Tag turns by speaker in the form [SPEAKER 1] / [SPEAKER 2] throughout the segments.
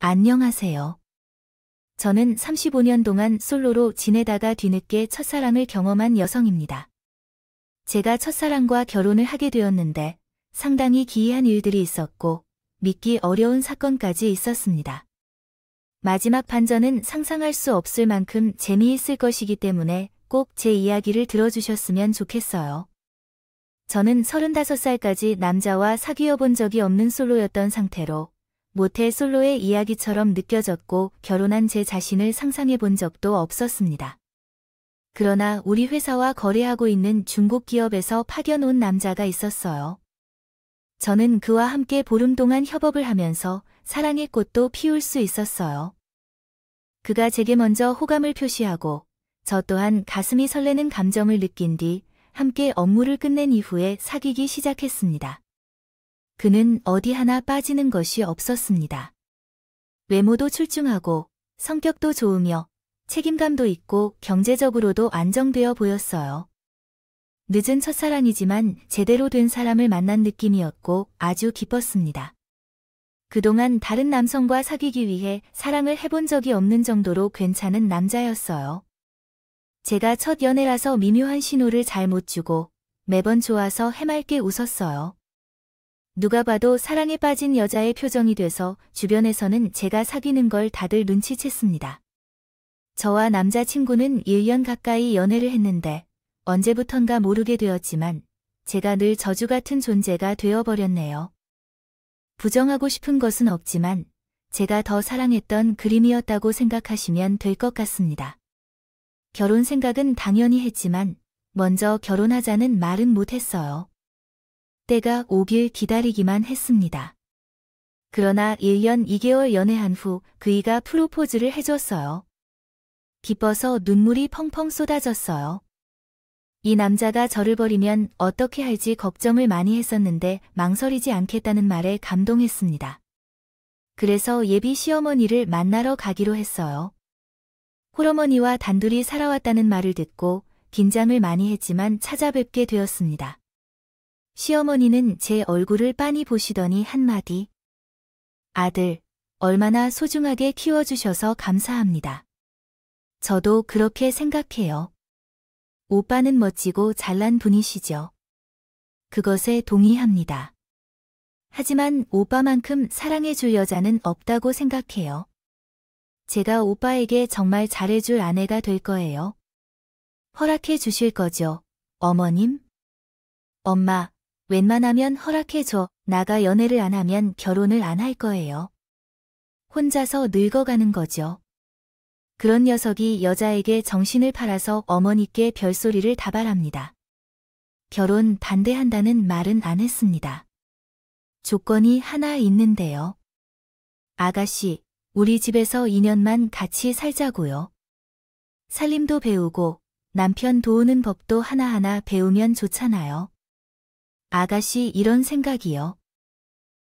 [SPEAKER 1] 안녕하세요. 저는 35년 동안 솔로로 지내다가 뒤늦게 첫사랑을 경험한 여성입니다. 제가 첫사랑과 결혼을 하게 되었는데 상당히 기이한 일들이 있었고 믿기 어려운 사건까지 있었습니다. 마지막 반전은 상상할 수 없을 만큼 재미있을 것이기 때문에 꼭 제 이야기를 들어주셨으면 좋겠어요. 저는 35살까지 남자와 사귀어 본 적이 없는 솔로였던 상태로 모태 솔로의 이야기처럼 느껴졌고 결혼한 제 자신을 상상해 본 적도 없었습니다. 그러나 우리 회사와 거래하고 있는 중국 기업에서 파견 온 남자가 있었어요. 저는 그와 함께 보름 동안 협업을 하면서 사랑의 꽃도 피울 수 있었어요. 그가 제게 먼저 호감을 표시하고 저 또한 가슴이 설레는 감정을 느낀 뒤 함께 업무를 끝낸 이후에 사귀기 시작했습니다. 그는 어디 하나 빠지는 것이 없었습니다. 외모도 출중하고 성격도 좋으며 책임감도 있고 경제적으로도 안정되어 보였어요. 늦은 첫사랑이지만 제대로 된 사람을 만난 느낌이었고 아주 기뻤습니다. 그동안 다른 남성과 사귀기 위해 사랑을 해본 적이 없는 정도로 괜찮은 남자였어요. 제가 첫 연애라서 미묘한 신호를 잘 못 주고 매번 좋아서 해맑게 웃었어요. 누가 봐도 사랑에 빠진 여자의 표정이 돼서 주변에서는 제가 사귀는 걸 다들 눈치챘습니다. 저와 남자친구는 1년 가까이 연애를 했는데 언제부턴가 모르게 되었지만 제가 늘 저주 같은 존재가 되어버렸네요. 부정하고 싶은 것은 없지만 제가 더 사랑했던 그림이었다고 생각하시면 될 것 같습니다. 결혼 생각은 당연히 했지만 먼저 결혼하자는 말은 못했어요. 때가 오길 기다리기만 했습니다. 그러나 1년 2개월 연애한 후 그이가 프로포즈를 해줬어요. 기뻐서 눈물이 펑펑 쏟아졌어요. 이 남자가 저를 버리면 어떻게 할지 걱정을 많이 했었는데 망설이지 않겠다는 말에 감동했습니다. 그래서 예비 시어머니를 만나러 가기로 했어요. 홀어머니와 단둘이 살아왔다는 말을 듣고 긴장을 많이 했지만 찾아뵙게 되었습니다. 시어머니는 제 얼굴을 빤히 보시더니 한마디. 아들, 얼마나 소중하게 키워주셔서 감사합니다. 저도 그렇게 생각해요. 오빠는 멋지고 잘난 분이시죠. 그것에 동의합니다. 하지만 오빠만큼 사랑해줄 여자는 없다고 생각해요. 제가 오빠에게 정말 잘해줄 아내가 될 거예요. 허락해 주실 거죠, 어머님? 엄마, 웬만하면 허락해줘. 나가 연애를 안 하면 결혼을 안 할 거예요. 혼자서 늙어가는 거죠. 그런 녀석이 여자에게 정신을 팔아서 어머니께 별소리를 다발합니다. 결혼 반대한다는 말은 안 했습니다. 조건이 하나 있는데요. 아가씨, 우리 집에서 2년만 같이 살자고요. 살림도 배우고 남편 도우는 법도 하나하나 배우면 좋잖아요. 아가씨 이런 생각이요.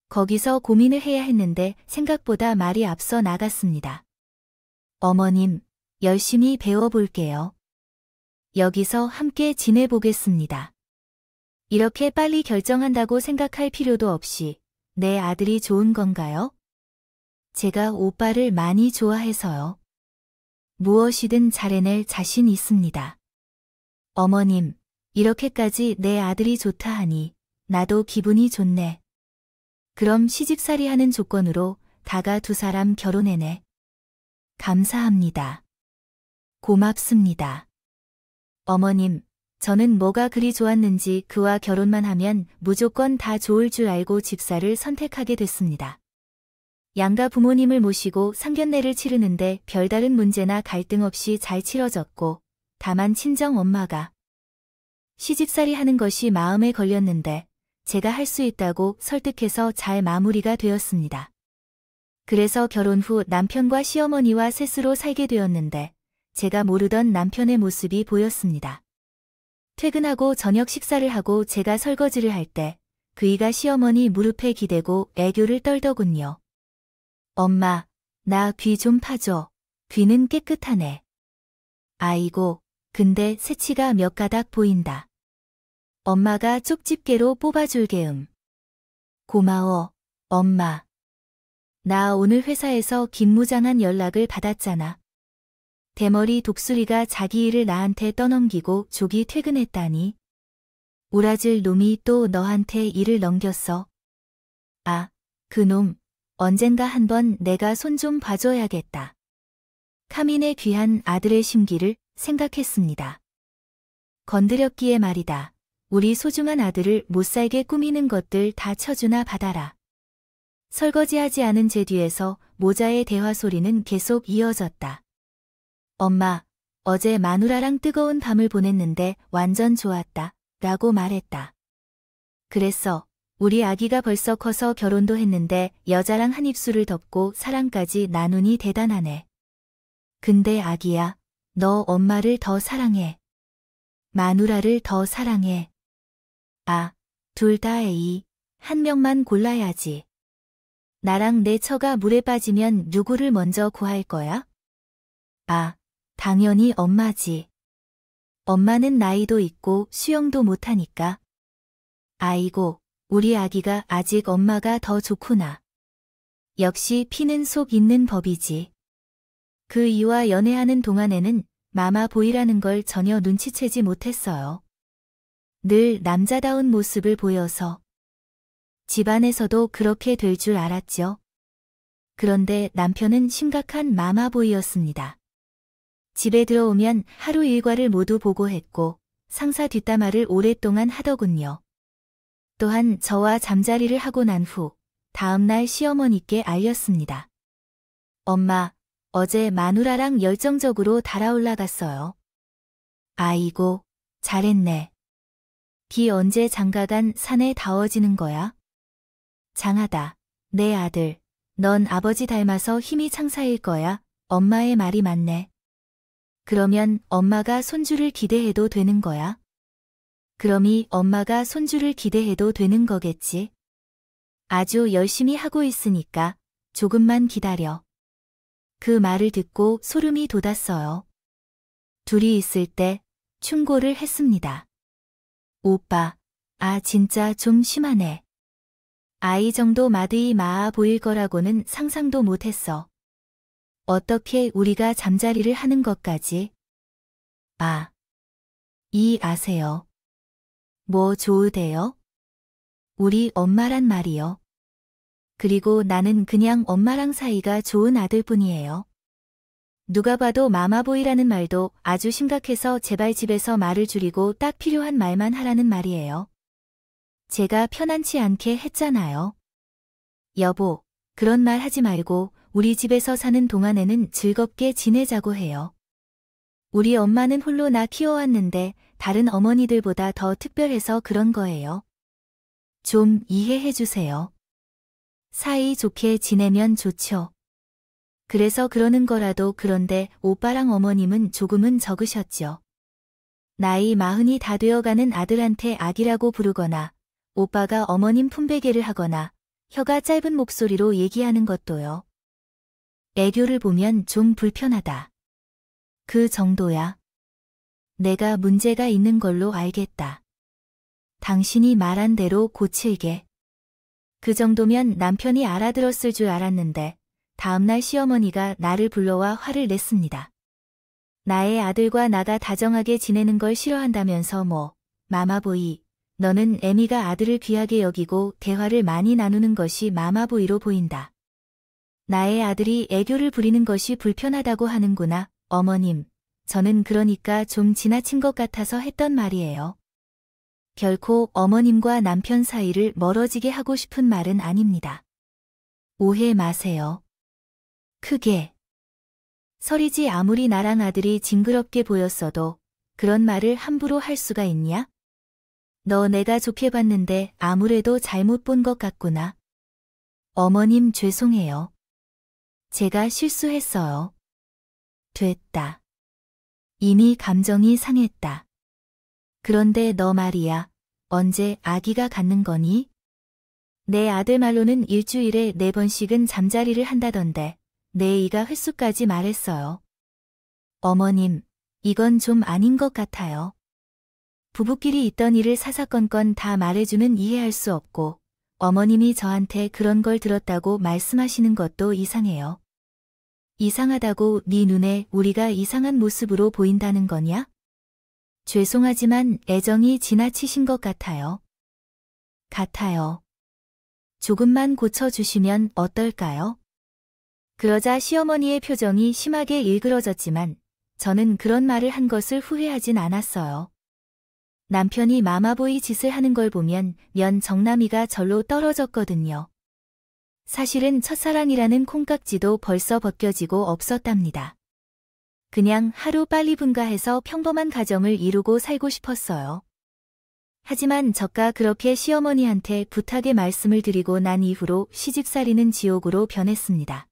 [SPEAKER 1] 거기서 고민을 해야 했는데 생각보다 말이 앞서 나갔습니다. 어머님, 열심히 배워볼게요. 여기서 함께 지내보겠습니다. 이렇게 빨리 결정한다고 생각할 필요도 없이 내 아들이 좋은 건가요? 제가 오빠를 많이 좋아해서요. 무엇이든 잘해낼 자신 있습니다. 어머님, 이렇게까지 내 아들이 좋다 하니 나도 기분이 좋네. 그럼 시집살이 하는 조건으로 다가 두 사람 결혼해네. 감사합니다. 고맙습니다. 어머님, 저는 뭐가 그리 좋았는지 그와 결혼만 하면 무조건 다 좋을 줄 알고 집사를 선택하게 됐습니다. 양가 부모님을 모시고 상견례를 치르는데 별다른 문제나 갈등 없이 잘 치러졌고 다만 친정 엄마가 시집살이 하는 것이 마음에 걸렸는데 제가 할 수 있다고 설득해서 잘 마무리가 되었습니다. 그래서 결혼 후 남편과 시어머니와 셋으로 살게 되었는데 제가 모르던 남편의 모습이 보였습니다. 퇴근하고 저녁 식사를 하고 제가 설거지를 할 때 그이가 시어머니 무릎에 기대고 애교를 떨더군요. 엄마, 나 귀 좀 파줘. 귀는 깨끗하네. 아이고, 근데 새치가 몇 가닥 보인다. 엄마가 쪽집게로 뽑아줄게음. 고마워, 엄마. 나 오늘 회사에서 김무장한 연락을 받았잖아. 대머리 독수리가 자기 일을 나한테 떠넘기고 조기 퇴근했다니. 우라질 놈이 또 너한테 일을 넘겼어. 아, 그놈, 언젠가 한번 내가 손 좀 봐줘야겠다. 카민의 귀한 아들의 심기를 생각했습니다. 건드렸기에 말이다. 우리 소중한 아들을 못살게 꾸미는 것들 다 쳐주나 받아라. 설거지하지 않은 제 뒤에서 모자의 대화 소리는 계속 이어졌다. 엄마, 어제 마누라랑 뜨거운 밤을 보냈는데 완전 좋았다. 라고 말했다. 그랬어. 우리 아기가 벌써 커서 결혼도 했는데 여자랑 한 입술을 덮고 사랑까지 나누니 대단하네. 근데 아기야, 너 엄마를 더 사랑해. 마누라를 더 사랑해. 아, 둘 다 에이. 한 명만 골라야지. 나랑 내 처가 물에 빠지면 누구를 먼저 구할 거야? 아, 당연히 엄마지. 엄마는 나이도 있고 수영도 못하니까. 아이고, 우리 아기가 아직 엄마가 더 좋구나. 역시 피는 속 있는 법이지. 그 이와 연애하는 동안에는 마마보이라는 걸 전혀 눈치채지 못했어요. 늘 남자다운 모습을 보여서. 집안에서도 그렇게 될 줄 알았죠. 그런데 남편은 심각한 마마보이였습니다. 집에 들어오면 하루 일과를 모두 보고했고 상사 뒷담화를 오랫동안 하더군요. 또한 저와 잠자리를 하고 난 후 다음날 시어머니께 알렸습니다. 엄마, 어제 마누라랑 열정적으로 달아올라갔어요. 아이고, 잘했네. 비 언제 장가간 산에 닿아지는 거야? 장하다. 내 아들, 넌 아버지 닮아서 힘이 창사일 거야. 엄마의 말이 맞네. 그러면 엄마가 손주를 기대해도 되는 거야? 그럼이 엄마가 손주를 기대해도 되는 거겠지. 아주 열심히 하고 있으니까 조금만 기다려. 그 말을 듣고 소름이 돋았어요. 둘이 있을 때 충고를 했습니다. 오빠, 아 진짜 좀 심하네. 아이 정도 마드이 마아 보일 거라고는 상상도 못했어. 어떻게 우리가 잠자리를 하는 것까지? 아, 이 아세요? 뭐 좋으대요? 우리 엄마란 말이요. 그리고 나는 그냥 엄마랑 사이가 좋은 아들뿐이에요. 누가 봐도 마마보이라는 말도 아주 심각해서 제발 집에서 말을 줄이고 딱 필요한 말만 하라는 말이에요. 제가 편안치 않게 했잖아요. 여보, 그런 말 하지 말고 우리 집에서 사는 동안에는 즐겁게 지내자고 해요. 우리 엄마는 홀로 나 키워왔는데 다른 어머니들보다 더 특별해서 그런 거예요. 좀 이해해 주세요. 사이 좋게 지내면 좋죠. 그래서 그러는 거라도 그런데 오빠랑 어머님은 조금은 적으셨죠. 나이 40이 다 되어가는 아들한테 아기라고 부르거나 오빠가 어머님 품베개를 하거나 혀가 짧은 목소리로 얘기하는 것도요. 애교를 보면 좀 불편하다. 그 정도야. 내가 문제가 있는 걸로 알겠다. 당신이 말한 대로 고칠게. 그 정도면 남편이 알아들었을 줄 알았는데 다음날 시어머니가 나를 불러와 화를 냈습니다. 나의 아들과 나가 다정하게 지내는 걸 싫어한다면서 뭐, 마마보이, 너는 애미가 아들을 귀하게 여기고 대화를 많이 나누는 것이 마마보이로 보인다. 나의 아들이 애교를 부리는 것이 불편하다고 하는구나, 어머님. 저는 그러니까 좀 지나친 것 같아서 했던 말이에요. 결코 어머님과 남편 사이를 멀어지게 하고 싶은 말은 아닙니다. 오해 마세요. 크게. 설이지 아무리 나랑 아들이 징그럽게 보였어도 그런 말을 함부로 할 수가 있냐? 너 내가 좋게 봤는데 아무래도 잘못 본 것 같구나. 어머님 죄송해요. 제가 실수했어요. 됐다. 이미 감정이 상했다. 그런데 너 말이야, 언제 아기가 갖는 거니? 내 아들 말로는 일주일에 4번씩은 잠자리를 한다던데 내 이가 횟수까지 말했어요. 어머님, 이건 좀 아닌 것 같아요. 부부끼리 있던 일을 사사건건 다 말해주면 이해할 수 없고 어머님이 저한테 그런 걸 들었다고 말씀하시는 것도 이상해요. 이상하다고 네 눈에 우리가 이상한 모습으로 보인다는 거냐? 죄송하지만 애정이 지나치신 것 같아요. 조금만 고쳐주시면 어떨까요? 그러자 시어머니의 표정이 심하게 일그러졌지만 저는 그런 말을 한 것을 후회하진 않았어요. 남편이 마마보이 짓을 하는 걸 보면 면 정나미가 절로 떨어졌거든요. 사실은 첫사랑이라는 콩깍지도 벌써 벗겨지고 없었답니다. 그냥 하루 빨리 분가해서 평범한 가정을 이루고 살고 싶었어요. 하지만 저가 그렇게 시어머니한테 부탁의 말씀을 드리고 난 이후로 시집살이는 지옥으로 변했습니다.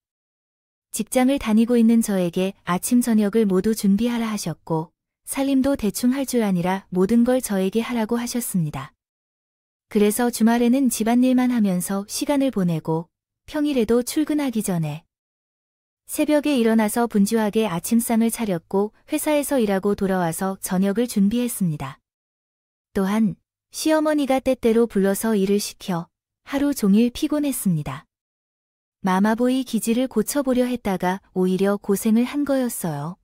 [SPEAKER 1] 직장을 다니고 있는 저에게 아침 저녁을 모두 준비하라 하셨고 살림도 대충 할 줄 아니라 모든 걸 저에게 하라고 하셨습니다. 그래서 주말에는 집안일만 하면서 시간을 보내고 평일에도 출근하기 전에 새벽에 일어나서 분주하게 아침상을 차렸고 회사에서 일하고 돌아와서 저녁을 준비했습니다. 또한 시어머니가 때때로 불러서 일을 시켜 하루 종일 피곤했습니다. 마마보이 기질을 고쳐보려 했다가 오히려 고생을 한 거였어요.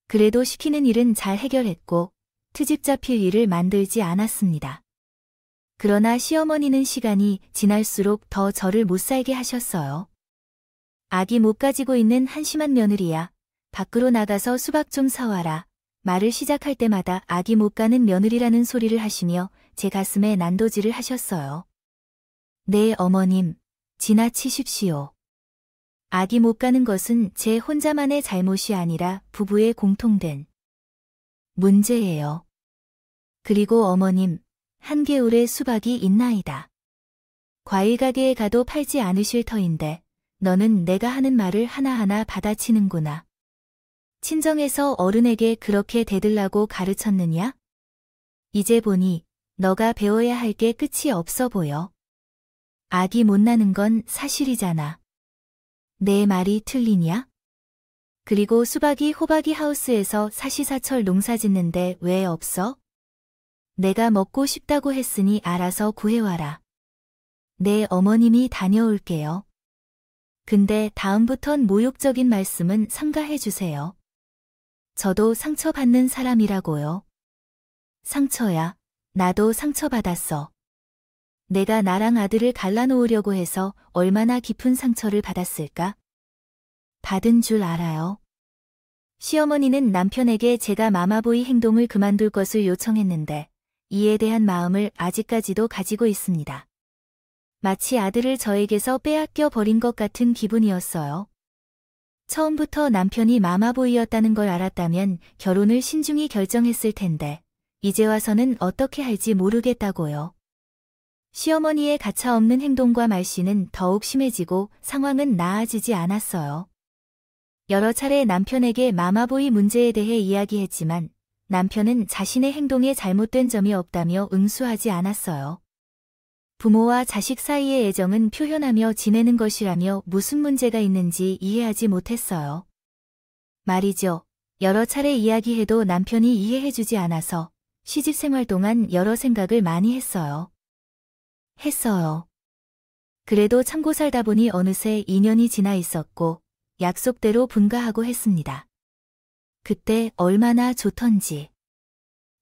[SPEAKER 1] 그래도 시키는 일은 잘 해결했고 트집 잡힐 일을 만들지 않았습니다. 그러나 시어머니는 시간이 지날수록 더 저를 못살게 하셨어요. 아기 못 가지고 있는 한심한 며느리야. 밖으로 나가서 수박 좀 사와라. 말을 시작할 때마다 아기 못 가는 며느리라는 소리를 하시며 제 가슴에 난도질을 하셨어요. 네, 어머님, 지나치십시오. 아기 못 가는 것은 제 혼자만의 잘못이 아니라 부부의 공통된 문제예요. 그리고 어머님, 한겨울에 수박이 있나이다. 과일 가게에 가도 팔지 않으실 터인데 너는 내가 하는 말을 하나하나 받아치는구나. 친정에서 어른에게 그렇게 대들라고 가르쳤느냐? 이제 보니 너가 배워야 할 게 끝이 없어 보여. 아기 못 나는 건 사실이잖아. 내 말이 틀리냐? 그리고 수박이 호박이 하우스에서 사시사철 농사 짓는데 왜 없어? 내가 먹고 싶다고 했으니 알아서 구해와라. 내 어머님이 다녀올게요. 근데 다음부턴 모욕적인 말씀은 삼가해주세요. 저도 상처받는 사람이라고요. 상처야. 나도 상처받았어. 내가 나랑 아들을 갈라놓으려고 해서 얼마나 깊은 상처를 받았을까? 받은 줄 알아요. 시어머니는 남편에게 제가 마마보이 행동을 그만둘 것을 요청했는데 이에 대한 마음을 아직까지도 가지고 있습니다. 마치 아들을 저에게서 빼앗겨 버린 것 같은 기분이었어요. 처음부터 남편이 마마보이였다는 걸 알았다면 결혼을 신중히 결정했을 텐데 이제 와서는 어떻게 할지 모르겠다고요. 시어머니의 가차없는 행동과 말씨는 더욱 심해지고 상황은 나아지지 않았어요. 여러 차례 남편에게 마마보이 문제에 대해 이야기했지만 남편은 자신의 행동에 잘못된 점이 없다며 응수하지 않았어요. 부모와 자식 사이의 애정은 표현하며 지내는 것이라며 무슨 문제가 있는지 이해하지 못했어요. 말이죠. 여러 차례 이야기해도 남편이 이해해주지 않아서 시집 생활 동안 여러 생각을 많이 했어요. 그래도 참고 살다 보니 어느새 2년이 지나 있었고 약속대로 분가하고 했습니다. 그때 얼마나 좋던지.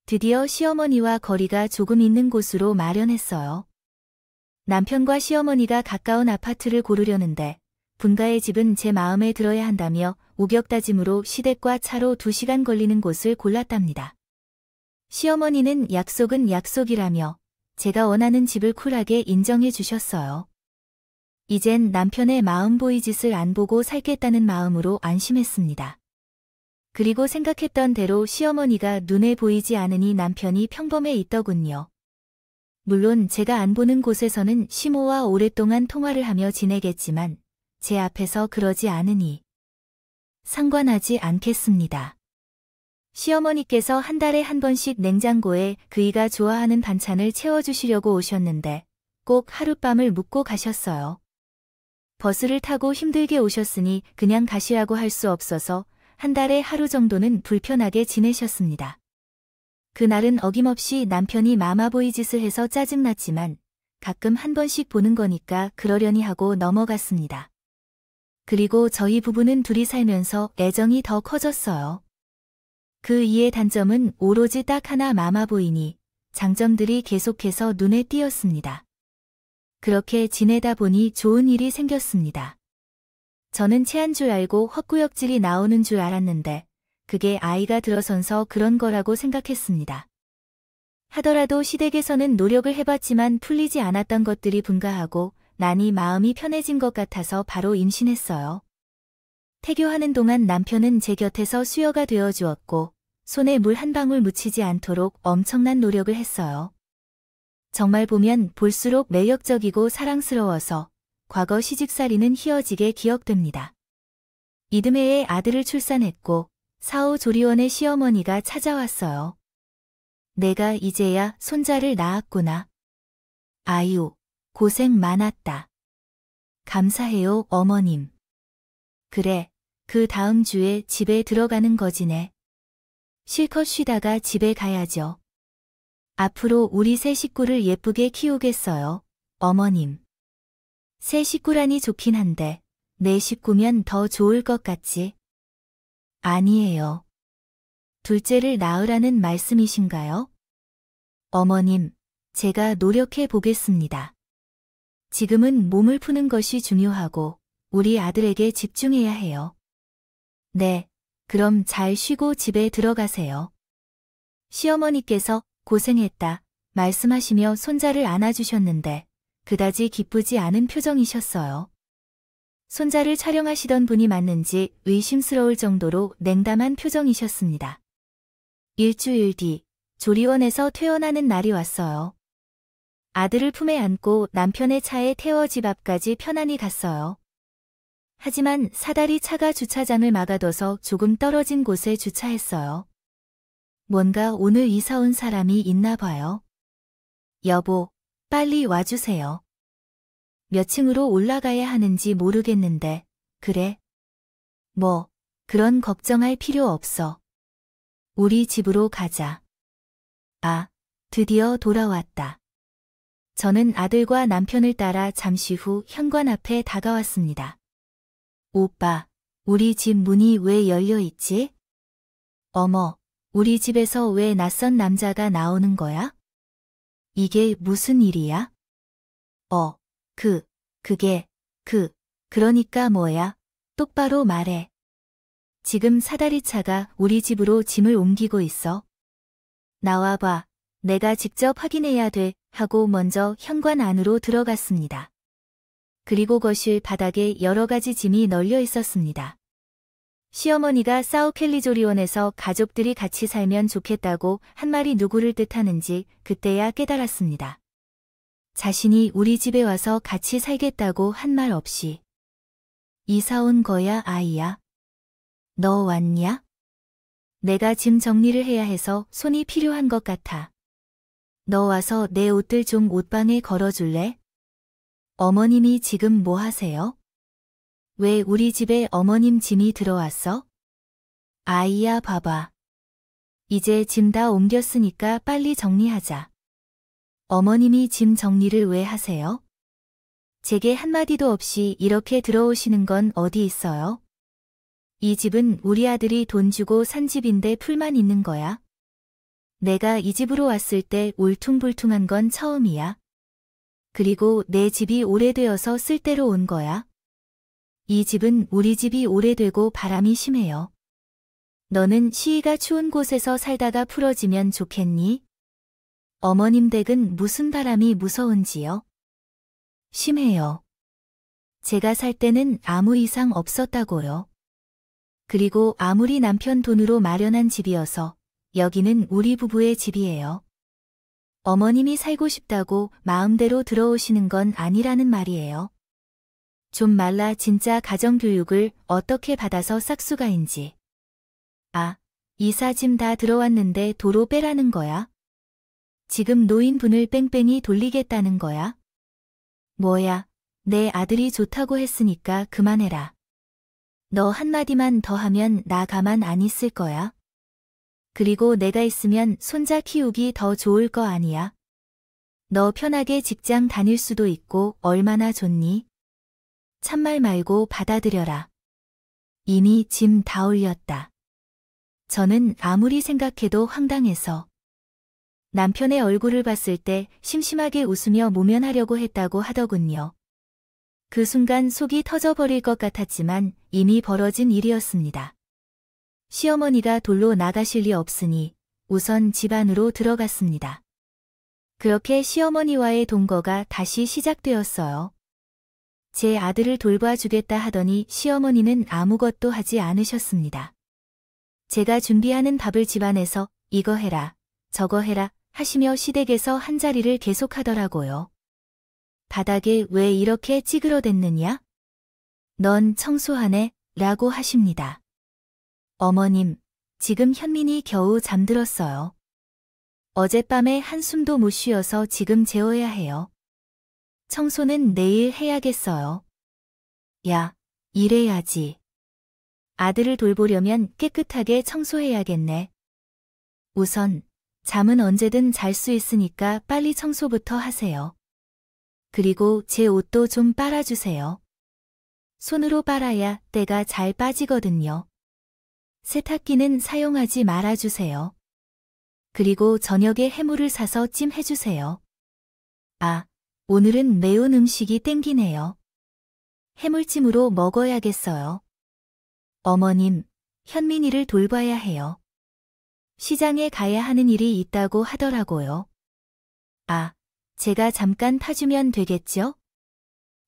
[SPEAKER 1] 드디어 시어머니와 거리가 조금 있는 곳으로 마련했어요. 남편과 시어머니가 가까운 아파트를 고르려는데 분가의 집은 제 마음에 들어야 한다며 우격다짐으로 시댁과 차로 2시간 걸리는 곳을 골랐답니다. 시어머니는 약속은 약속이라며 제가 원하는 집을 쿨하게 인정해 주셨어요. 이젠 남편의 마음보이 짓을 안 보고 살겠다는 마음으로 안심했습니다. 그리고 생각했던 대로 시어머니가 눈에 보이지 않으니 남편이 평범해 있더군요. 물론 제가 안 보는 곳에서는 시모와 오랫동안 통화를 하며 지내겠지만 제 앞에서 그러지 않으니 상관하지 않겠습니다. 시어머니께서 한 달에 한 번씩 냉장고에 그이가 좋아하는 반찬을 채워주시려고 오셨는데 꼭 하룻밤을 묵고 가셨어요. 버스를 타고 힘들게 오셨으니 그냥 가시라고 할 수 없어서 한 달에 하루 정도는 불편하게 지내셨습니다. 그날은 어김없이 남편이 마마보이 짓을 해서 짜증났지만 가끔 한 번씩 보는 거니까 그러려니 하고 넘어갔습니다. 그리고 저희 부부는 둘이 살면서 애정이 더 커졌어요. 그 이의 단점은 오로지 딱 하나 마마보이니 장점들이 계속해서 눈에 띄었습니다. 그렇게 지내다 보니 좋은 일이 생겼습니다. 저는 체한 줄 알고 헛구역질이 나오는 줄 알았는데 그게 아이가 들어선서 그런 거라고 생각했습니다. 하더라도 시댁에서는 노력을 해봤지만 풀리지 않았던 것들이 분가하고 나니 마음이 편해진 것 같아서 바로 임신했어요. 태교하는 동안 남편은 제 곁에서 수여가 되어 주었고 손에 물 한 방울 묻히지 않도록 엄청난 노력을 했어요. 정말 보면 볼수록 매력적이고 사랑스러워서 과거 시집살이는 희어지게 기억됩니다. 이듬해에 아들을 출산했고 사후 조리원의 시어머니가 찾아왔어요. 내가 이제야 손자를 낳았구나. 아유, 고생 많았다. 감사해요, 어머님. 그래, 그 다음 주에 집에 들어가는 거지네. 실컷 쉬다가 집에 가야죠. 앞으로 우리 새 식구를 예쁘게 키우겠어요, 어머님. 새 식구라니 좋긴 한데 내 식구면 더 좋을 것 같지? 아니에요. 둘째를 낳으라는 말씀이신가요? 어머님, 제가 노력해 보겠습니다. 지금은 몸을 푸는 것이 중요하고 우리 아들에게 집중해야 해요. 네, 그럼 잘 쉬고 집에 들어가세요. 시어머니께서 고생했다 말씀하시며 손자를 안아주셨는데 그다지 기쁘지 않은 표정이셨어요. 손자를 촬영하시던 분이 맞는지 의심스러울 정도로 냉담한 표정이셨습니다. 일주일 뒤 조리원에서 퇴원하는 날이 왔어요. 아들을 품에 안고 남편의 차에 태워 집 앞까지 편안히 갔어요. 하지만 사다리 차가 주차장을 막아둬서 조금 떨어진 곳에 주차했어요. 뭔가 오늘 이사 온 사람이 있나 봐요. 여보, 빨리 와주세요. 몇 층으로 올라가야 하는지 모르겠는데, 그래? 뭐, 그런 걱정할 필요 없어. 우리 집으로 가자. 아, 드디어 돌아왔다. 저는 아들과 남편을 따라 잠시 후 현관 앞에 다가왔습니다. 오빠, 우리 집 문이 왜 열려 있지? 어머, 우리 집에서 왜 낯선 남자가 나오는 거야? 이게 무슨 일이야? 그러니까 뭐야? 똑바로 말해. 지금 사다리차가 우리 집으로 짐을 옮기고 있어. 나와봐. 내가 직접 확인해야 돼. 하고 먼저 현관 안으로 들어갔습니다. 그리고 거실 바닥에 여러 가지 짐이 널려 있었습니다. 시어머니가 사우켈리조리원에서 가족들이 같이 살면 좋겠다고 한 말이 누구를 뜻하는지 그때야 깨달았습니다. 자신이 우리 집에 와서 같이 살겠다고 한 말 없이. 이사 온 거야, 아이야? 너 왔냐? 내가 짐 정리를 해야 해서 손이 필요한 것 같아. 너 와서 내 옷들 좀 옷방에 걸어줄래? 어머님이 지금 뭐 하세요? 왜 우리 집에 어머님 짐이 들어왔어? 아이야, 봐봐. 이제 짐 다 옮겼으니까 빨리 정리하자. 어머님이 짐 정리를 왜 하세요? 제게 한마디도 없이 이렇게 들어오시는 건 어디 있어요? 이 집은 우리 아들이 돈 주고 산 집인데 풀만 있는 거야. 내가 이 집으로 왔을 때 울퉁불퉁한 건 처음이야. 그리고 내 집이 오래되어서 쓸 데로 온 거야. 이 집은 우리 집이 오래되고 바람이 심해요. 너는 시위가 추운 곳에서 살다가 풀어지면 좋겠니? 어머님 댁은 무슨 바람이 무서운지요? 심해요. 제가 살 때는 아무 이상 없었다고요. 그리고 아무리 남편 돈으로 마련한 집이어서 여기는 우리 부부의 집이에요. 어머님이 살고 싶다고 마음대로 들어오시는 건 아니라는 말이에요. 좀 말라 진짜 가정교육을 어떻게 받아서 싹수가인지. 아, 이사 짐 다 들어왔는데 도로 빼라는 거야? 지금 노인분을 뺑뺑이 돌리겠다는 거야? 뭐야, 내 아들이 좋다고 했으니까 그만해라. 너 한마디만 더 하면 나 가만 안 있을 거야. 그리고 내가 있으면 손자 키우기 더 좋을 거 아니야. 너 편하게 직장 다닐 수도 있고 얼마나 좋니? 참말 말고 받아들여라. 이미 짐 다 올렸다. 저는 아무리 생각해도 황당해서 남편의 얼굴을 봤을 때 심심하게 웃으며 모면하려고 했다고 하더군요. 그 순간 속이 터져버릴 것 같았지만 이미 벌어진 일이었습니다. 시어머니가 돌로 나가실 리 없으니 우선 집 안으로 들어갔습니다. 그렇게 시어머니와의 동거가 다시 시작되었어요. 제 아들을 돌봐주겠다 하더니 시어머니는 아무것도 하지 않으셨습니다. 제가 준비하는 밥을 집안에서 이거 해라, 저거 해라 하시며 시댁에서 한자리를 계속하더라고요. 바닥에 왜 이렇게 찌그러댔느냐? 넌 청소하네 라고 하십니다. 어머님, 지금 현민이 겨우 잠들었어요. 어젯밤에 한숨도 못 쉬어서 지금 재워야 해요. 청소는 내일 해야겠어요. 야, 이래야지. 아들을 돌보려면 깨끗하게 청소해야겠네. 우선 잠은 언제든 잘 수 있으니까 빨리 청소부터 하세요. 그리고 제 옷도 좀 빨아주세요. 손으로 빨아야 때가 잘 빠지거든요. 세탁기는 사용하지 말아주세요. 그리고 저녁에 해물을 사서 찜 해주세요. 아, 오늘은 매운 음식이 땡기네요. 해물찜으로 먹어야겠어요. 어머님, 현민이를 돌봐야 해요. 시장에 가야 하는 일이 있다고 하더라고요. 아, 제가 잠깐 타주면 되겠죠?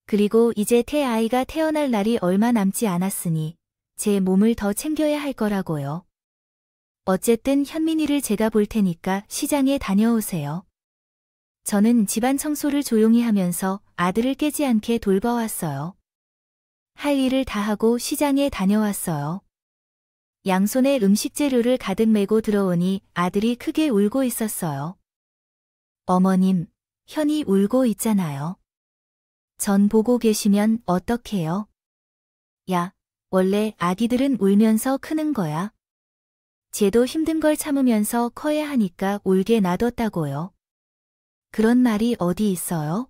[SPEAKER 1] 그리고 이제 태아이가 태어날 날이 얼마 남지 않았으니 제 몸을 더 챙겨야 할 거라고요. 어쨌든 현민이를 제가 볼 테니까 시장에 다녀오세요. 저는 집안 청소를 조용히 하면서 아들을 깨지 않게 돌봐왔어요. 할 일을 다 하고 시장에 다녀왔어요. 양손에 음식 재료를 가득 메고 들어오니 아들이 크게 울고 있었어요. 어머님, 현이 울고 있잖아요. 전 보고 계시면 어떡해요? 야, 원래 아기들은 울면서 크는 거야. 쟤도 힘든 걸 참으면서 커야 하니까 울게 놔뒀다고요. 그런 말이 어디 있어요?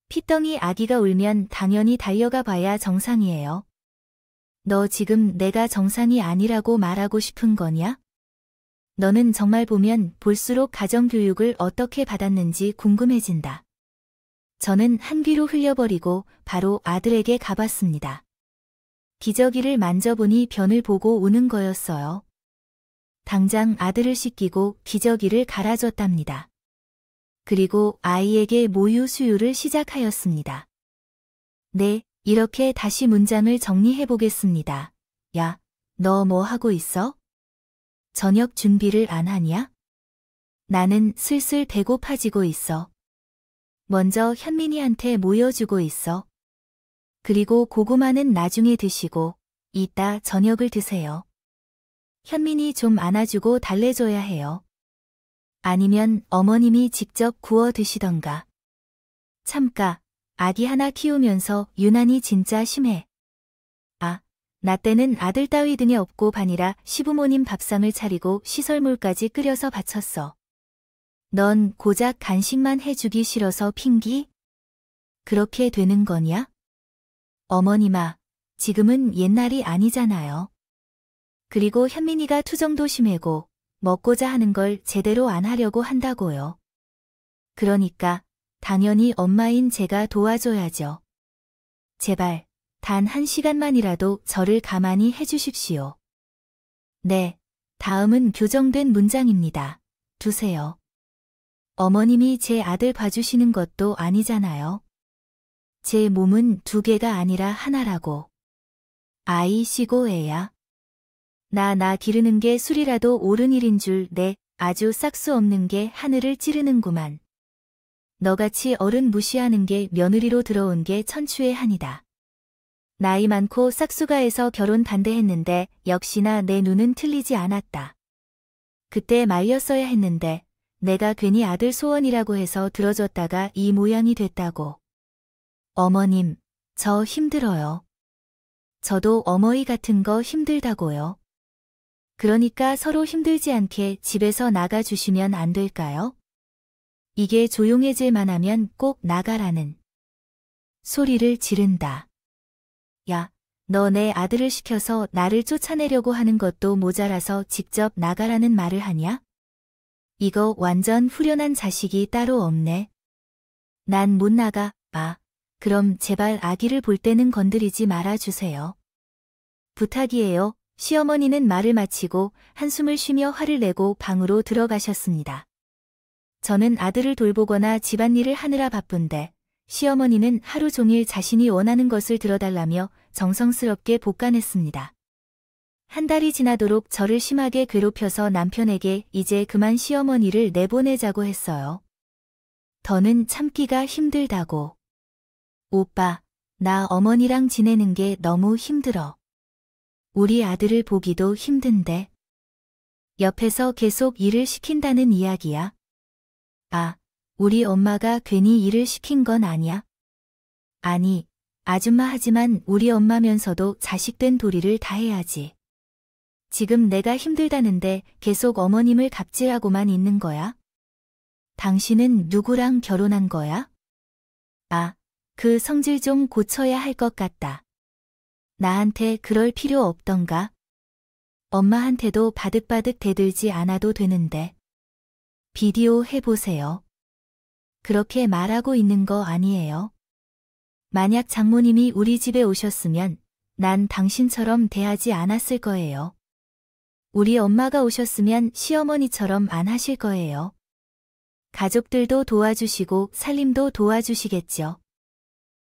[SPEAKER 1] 피덩이 아기가 울면 당연히 달려가 봐야 정상이에요. 너 지금 내가 정상이 아니라고 말하고 싶은 거냐? 너는 정말 보면 볼수록 가정교육을 어떻게 받았는지 궁금해진다. 저는 한 귀로 흘려버리고 바로 아들에게 가봤습니다. 기저귀를 만져보니 변을 보고 우는 거였어요. 당장 아들을 씻기고 기저귀를 갈아줬답니다. 그리고 아이에게 모유 수유를 시작하였습니다. 네, 이렇게 다시 문장을 정리해보겠습니다. 야, 너 뭐 하고 있어? 저녁 준비를 안 하냐? 나는 슬슬 배고파지고 있어. 먼저 현민이한테 모여주고 있어. 그리고 고구마는 나중에 드시고 이따 저녁을 드세요. 현민이 좀 안아주고 달래줘야 해요. 아니면 어머님이 직접 구워 드시던가. 참까, 아기 하나 키우면서 유난히 진짜 심해. 아, 나 때는 아들 따위 등에 업고 반이라 시부모님 밥상을 차리고 시설물까지 끓여서 바쳤어. 넌 고작 간식만 해주기 싫어서 핑기? 그렇게 되는 거냐? 어머님아, 지금은 옛날이 아니잖아요. 그리고 현민이가 투정도 심해고 먹고자 하는 걸 제대로 안 하려고 한다고요. 그러니까 당연히 엄마인 제가 도와줘야죠. 제발 단 1시간만이라도 저를 가만히 해주십시오. 네, 다음은 교정된 문장입니다. 두세요. 어머님이 제 아들 봐주시는 것도 아니잖아요. 제 몸은 2개가 아니라 하나라고. 아이 쉬고 애야. 나 기르는 게 술이라도 옳은 일인 줄 내 아주 싹수 없는 게 하늘을 찌르는구만. 너같이 어른 무시하는 게 며느리로 들어온 게 천추의 한이다. 나이 많고 싹수가해서 결혼 반대했는데 역시나 내 눈은 틀리지 않았다. 그때 말렸어야 했는데 내가 괜히 아들 소원이라고 해서 들어줬다가 이 모양이 됐다고. 어머님, 저 힘들어요. 저도 어머니 같은 거 힘들다고요. 그러니까 서로 힘들지 않게 집에서 나가주시면 안 될까요? 이게 조용해질 만하면 꼭 나가라는 소리를 지른다. 야, 너 내 아들을 시켜서 나를 쫓아내려고 하는 것도 모자라서 직접 나가라는 말을 하냐? 이거 완전 후련한 자식이 따로 없네. 난 못 나가. 아, 그럼 제발 아기를 볼 때는 건드리지 말아주세요. 부탁이에요. 시어머니는 말을 마치고 한숨을 쉬며 화를 내고 방으로 들어가셨습니다. 저는 아들을 돌보거나 집안일을 하느라 바쁜데 시어머니는 하루 종일 자신이 원하는 것을 들어달라며 정성스럽게 복간했습니다. 한 달이 지나도록 저를 심하게 괴롭혀서 남편에게 이제 그만 시어머니를 내보내자고 했어요. 더는 참기가 힘들다고. 오빠, 나 어머니랑 지내는 게 너무 힘들어. 우리 아들을 보기도 힘든데. 옆에서 계속 일을 시킨다는 이야기야. 아, 우리 엄마가 괜히 일을 시킨 건 아니야? 아니, 아줌마 하지만 우리 엄마면서도 자식된 도리를 다 해야지. 지금 내가 힘들다는데 계속 어머님을 갑질하고만 있는 거야? 당신은 누구랑 결혼한 거야? 아, 그 성질 좀 고쳐야 할 것 같다. 나한테 그럴 필요 없던가? 엄마한테도 바득바득 대들지 않아도 되는데. 비디오 해보세요. 그렇게 말하고 있는 거 아니에요? 만약 장모님이 우리 집에 오셨으면 난 당신처럼 대하지 않았을 거예요. 우리 엄마가 오셨으면 시어머니처럼 안 하실 거예요. 가족들도 도와주시고 살림도 도와주시겠죠.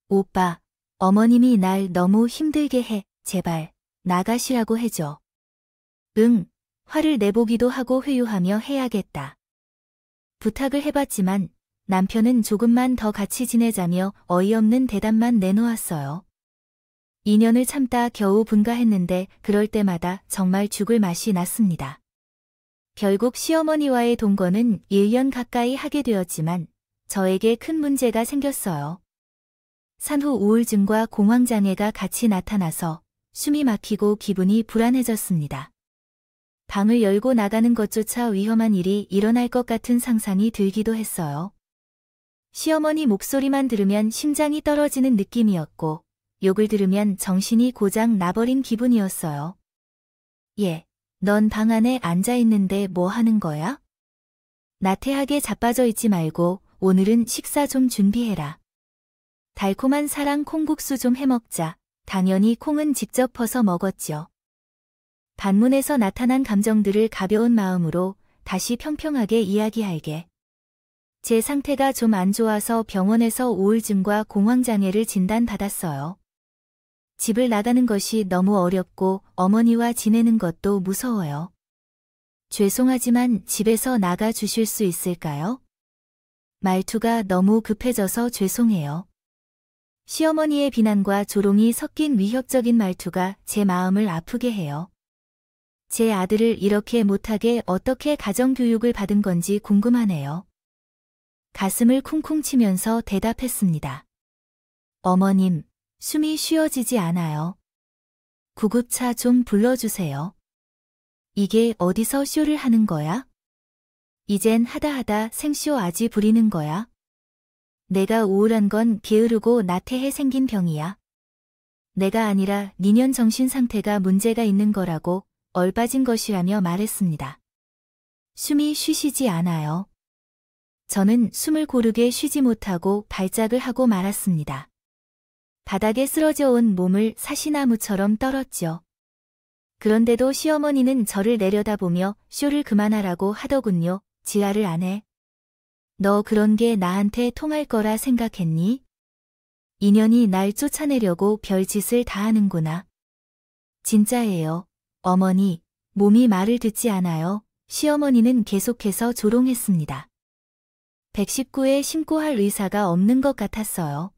[SPEAKER 1] 오빠, 어머님이 날 너무 힘들게 해. 제발 나가시라고 해줘. 응, 화를 내보기도 하고 회유하며 해야겠다. 부탁을 해봤지만 남편은 조금만 더 같이 지내자며 어이없는 대답만 내놓았어요. 2년을 참다 겨우 분가했는데 그럴 때마다 정말 죽을 맛이 났습니다. 결국 시어머니와의 동거는 1년 가까이 하게 되었지만 저에게 큰 문제가 생겼어요. 산후 우울증과 공황장애가 같이 나타나서 숨이 막히고 기분이 불안해졌습니다. 방을 열고 나가는 것조차 위험한 일이 일어날 것 같은 상상이 들기도 했어요. 시어머니 목소리만 들으면 심장이 떨어지는 느낌이었고 욕을 들으면 정신이 고장 나버린 기분이었어요. 예, 넌 방 안에 앉아있는데 뭐 하는 거야? 나태하게 자빠져 있지 말고 오늘은 식사 좀 준비해라. 달콤한 사랑 콩국수 좀 해먹자. 당연히 콩은 직접 퍼서 먹었죠. 반문에서 나타난 감정들을 가벼운 마음으로 다시 평평하게 이야기할게. 제 상태가 좀 안 좋아서 병원에서 우울증과 공황장애를 진단받았어요. 집을 나가는 것이 너무 어렵고 어머니와 지내는 것도 무서워요. 죄송하지만 집에서 나가 주실 수 있을까요? 말투가 너무 급해져서 죄송해요. 시어머니의 비난과 조롱이 섞인 위협적인 말투가 제 마음을 아프게 해요. 제 아들을 이렇게 못하게 어떻게 가정교육을 받은 건지 궁금하네요. 가슴을 쿵쿵 치면서 대답했습니다. 어머님, 숨이 쉬어지지 않아요. 구급차 좀 불러주세요. 이게 어디서 쇼를 하는 거야? 이젠 하다 생쇼 아지 부리는 거야? 내가 우울한 건 게으르고 나태해 생긴 병이야. 내가 아니라 니년 정신 상태가 문제가 있는 거라고 얼빠진 것이라며 말했습니다. 숨이 쉬시지 않아요. 저는 숨을 고르게 쉬지 못하고 발작을 하고 말았습니다. 바닥에 쓰러져 온 몸을 사시나무처럼 떨었죠. 그런데도 시어머니는 저를 내려다보며 쇼를 그만하라고 하더군요. 지랄을 안 해. 너 그런 게 나한테 통할 거라 생각했니? 인연이 날 쫓아내려고 별짓을 다 하는구나. 진짜예요. 어머니, 몸이 말을 듣지 않아요. 시어머니는 계속해서 조롱했습니다. 119에 신고할 의사가 없는 것 같았어요.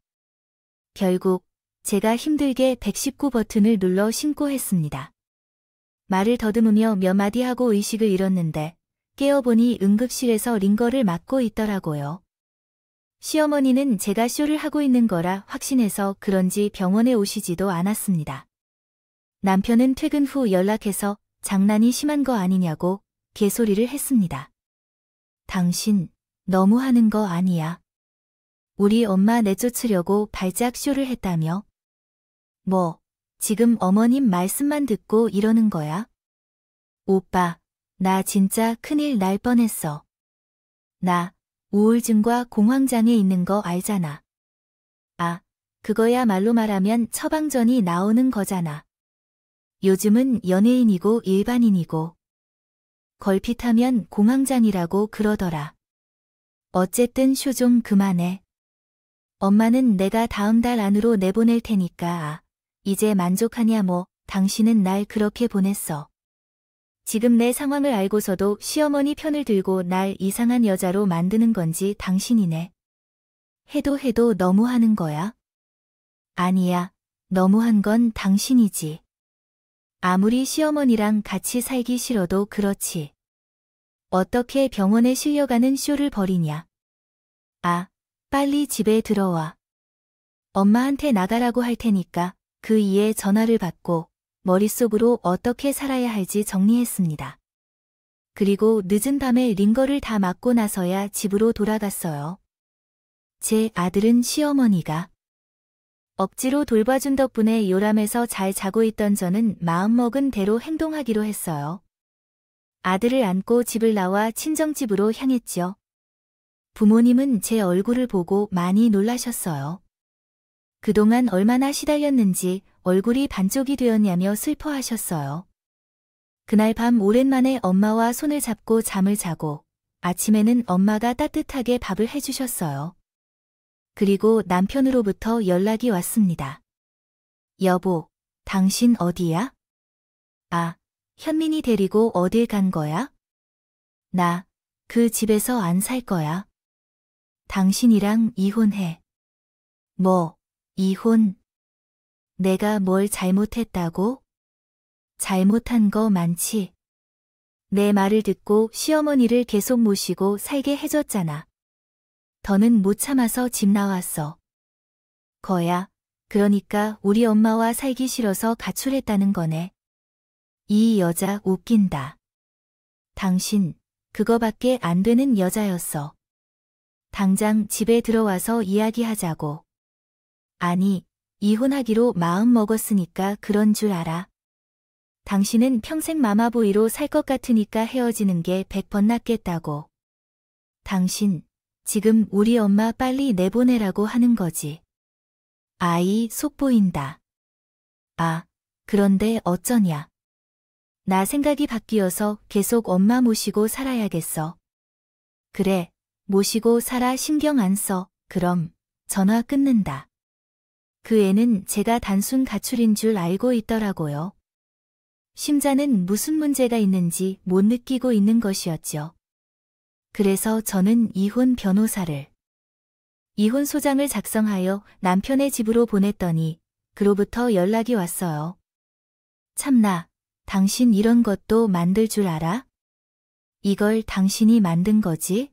[SPEAKER 1] 결국 제가 힘들게 119 버튼을 눌러 신고했습니다. 말을 더듬으며 몇 마디 하고 의식을 잃었는데 깨어보니 응급실에서 링거를 맞고 있더라고요. 시어머니는 제가 쇼를 하고 있는 거라 확신해서 그런지 병원에 오시지도 않았습니다. 남편은 퇴근 후 연락해서 장난이 심한 거 아니냐고 개소리를 했습니다. 당신 너무 하는 거 아니야. 우리 엄마 내쫓으려고 발작 쇼를 했다며? 뭐, 지금 어머님 말씀만 듣고 이러는 거야? 오빠, 나 진짜 큰일 날 뻔했어. 나 우울증과 공황장애 있는 거 알잖아. 아, 그거야말로 말하면 처방전이 나오는 거잖아. 요즘은 연예인이고 일반인이고 걸핏하면 공황장애라고 그러더라. 어쨌든 쇼 좀 그만해. 엄마는 내가 다음 달 안으로 내보낼 테니까 이제 만족하냐 뭐. 당신은 날 그렇게 보냈어. 지금 내 상황을 알고서도 시어머니 편을 들고 날 이상한 여자로 만드는 건지 당신이네. 해도 너무하는 거야? 아니야, 너무한 건 당신이지. 아무리 시어머니랑 같이 살기 싫어도 그렇지. 어떻게 병원에 실려가는 쇼를 벌이냐. 아, 빨리 집에 들어와. 엄마한테 나가라고 할 테니까 그 이에 전화를 받고 머릿속으로 어떻게 살아야 할지 정리했습니다. 그리고 늦은 밤에 링거를 다 맞고 나서야 집으로 돌아갔어요. 제 아들은 시어머니가 억지로 돌봐준 덕분에 요람해서 잘 자고 있던 저는 마음먹은 대로 행동하기로 했어요. 아들을 안고 집을 나와 친정집으로 향했죠. 부모님은 제 얼굴을 보고 많이 놀라셨어요. 그동안 얼마나 시달렸는지 얼굴이 반쪽이 되었냐며 슬퍼하셨어요. 그날 밤 오랜만에 엄마와 손을 잡고 잠을 자고 아침에는 엄마가 따뜻하게 밥을 해주셨어요. 그리고 남편으로부터 연락이 왔습니다. 여보, 당신 어디야? 아, 현민이 데리고 어딜 간 거야? 나 그 집에서 안 살 거야. 당신이랑 이혼해. 뭐, 이혼? 내가 뭘 잘못했다고? 잘못한 거 많지. 내 말을 듣고 시어머니를 계속 모시고 살게 해줬잖아. 더는 못 참아서 집 나왔어. 거야, 그러니까 우리 엄마와 살기 싫어서 가출했다는 거네. 이 여자 웃긴다. 당신, 그거밖에 안 되는 여자였어. 당장 집에 들어와서 이야기하자고. 아니, 이혼하기로 마음 먹었으니까 그런 줄 알아. 당신은 평생 마마보이로 살 것 같으니까 헤어지는 게 100번 낫겠다고. 당신, 지금 우리 엄마 빨리 내보내라고 하는 거지. 아이, 속 보인다. 아, 그런데 어쩌냐. 나 생각이 바뀌어서 계속 엄마 모시고 살아야겠어. 그래, 모시고 살아. 신경 안 써. 그럼 전화 끊는다. 그 애는 제가 단순 가출인 줄 알고 있더라고요. 심자는 무슨 문제가 있는지 못 느끼고 있는 것이었죠. 그래서 저는 이혼 변호사를, 이혼 소장을 작성하여 남편의 집으로 보냈더니 그로부터 연락이 왔어요. 참나, 당신 이런 것도 만들 줄 알아? 이걸 당신이 만든 거지?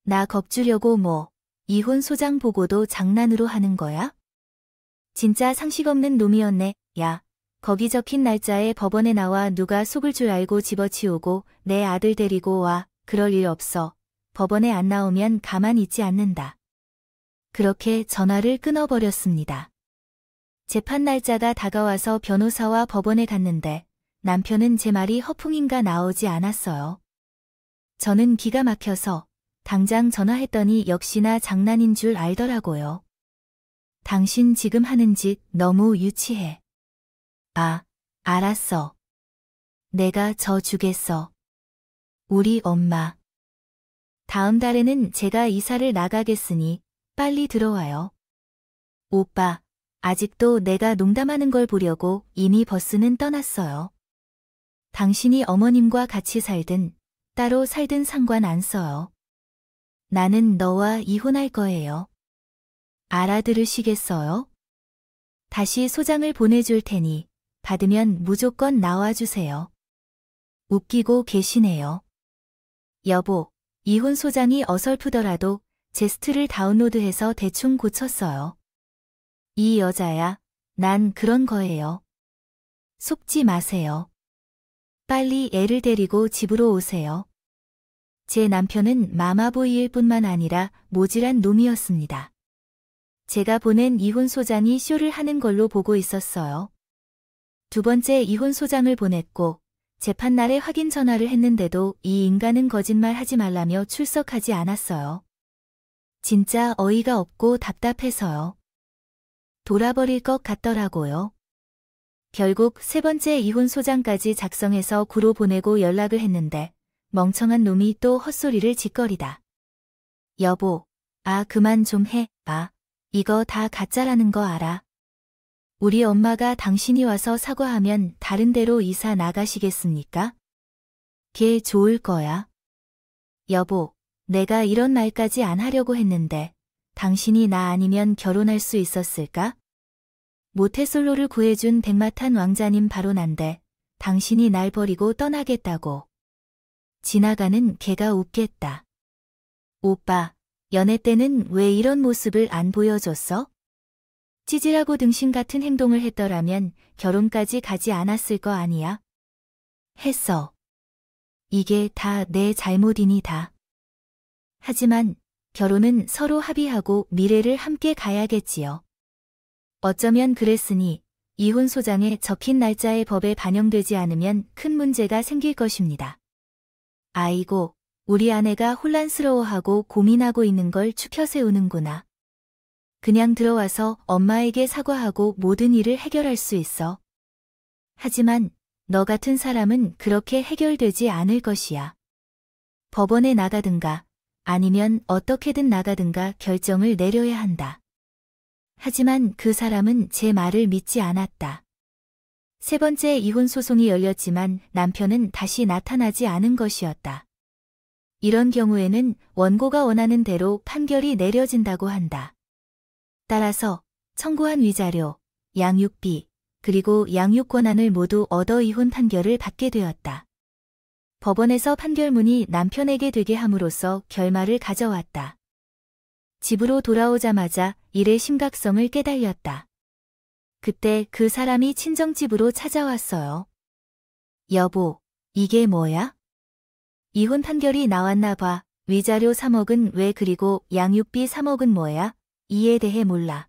[SPEAKER 1] 나 겁주려고 뭐, 이혼 소장 보고도 장난으로 하는 거야? 진짜 상식 없는 놈이었네. 야, 거기 적힌 날짜에 법원에 나와 누가 속을 줄 알고 집어치우고 내 아들 데리고 와. 그럴 일 없어. 법원에 안 나오면 가만 있지 않는다. 그렇게 전화를 끊어버렸습니다. 재판 날짜가 다가와서 변호사와 법원에 갔는데 남편은 제 말이 허풍인가 나오지 않았어요. 저는 기가 막혀서 당장 전화했더니 역시나 장난인 줄 알더라고요. 당신 지금 하는 짓 너무 유치해. 아, 알았어. 내가 져주겠어. 우리 엄마. 다음 달에는 제가 이사를 나가겠으니 빨리 들어와요. 오빠, 아직도 내가 농담하는 걸 보려고 이미 버스는 떠났어요. 당신이 어머님과 같이 살든 따로 살든 상관 안 써요. 나는 너와 이혼할 거예요. 알아들으시겠어요? 다시 소장을 보내줄 테니 받으면 무조건 나와주세요. 웃기고 계시네요. 여보, 이혼 소장이 어설프더라도 제스트를 다운로드해서 대충 고쳤어요. 이 여자야, 난 그런 거예요. 속지 마세요. 빨리 애를 데리고 집으로 오세요. 제 남편은 마마보이일 뿐만 아니라 모질한 놈이었습니다. 제가 보낸 이혼 소장이 쇼를 하는 걸로 보고 있었어요. 두 번째 이혼 소장을 보냈고 재판 날에 확인 전화를 했는데도 이 인간은 거짓말 하지 말라며 출석하지 않았어요. 진짜 어이가 없고 답답해서요. 돌아버릴 것 같더라고요. 결국 세 번째 이혼 소장까지 작성해서 구로 보내고 연락을 했는데 멍청한 놈이 또 헛소리를 짓거리다. 여보, 그만 좀 해, 이거 다 가짜라는 거 알아? 우리 엄마가 당신이 와서 사과하면 다른 데로 이사 나가시겠습니까? 걔 좋을 거야. 여보, 내가 이런 말까지 안 하려고 했는데 당신이 나 아니면 결혼할 수 있었을까? 모태솔로를 구해준 백마탄 왕자님 바로 난데 당신이 날 버리고 떠나겠다고. 지나가는 걔가 웃겠다. 오빠, 연애 때는 왜 이런 모습을 안 보여줬어? 찌질하고 등신 같은 행동을 했더라면 결혼까지 가지 않았을 거 아니야? 했어. 이게 다 내 잘못이니다. 하지만 결혼은 서로 합의하고 미래를 함께 가야겠지요. 어쩌면 그랬으니 이혼 소장에 적힌 날짜의 법에 반영되지 않으면 큰 문제가 생길 것입니다. 아이고, 우리 아내가 혼란스러워하고 고민하고 있는 걸 추켜세우는구나. 그냥 들어와서 엄마에게 사과하고 모든 일을 해결할 수 있어. 하지만 너 같은 사람은 그렇게 해결되지 않을 것이야. 법원에 나가든가 아니면 어떻게든 나가든가 결정을 내려야 한다. 하지만 그 사람은 제 말을 믿지 않았다. 세 번째 이혼 소송이 열렸지만 남편은 다시 나타나지 않은 것이었다. 이런 경우에는 원고가 원하는 대로 판결이 내려진다고 한다. 따라서 청구한 위자료, 양육비, 그리고 양육 권한을 모두 얻어 이혼 판결을 받게 되었다. 법원에서 판결문이 남편에게 되게 함으로써 결말을 가져왔다. 집으로 돌아오자마자 일의 심각성을 깨달렸다. 그때 그 사람이 친정집으로 찾아왔어요. 여보, 이게 뭐야? 이혼 판결이 나왔나 봐. 위자료 3억은 왜 그리고 양육비 3억은 뭐야? 이에 대해 몰라.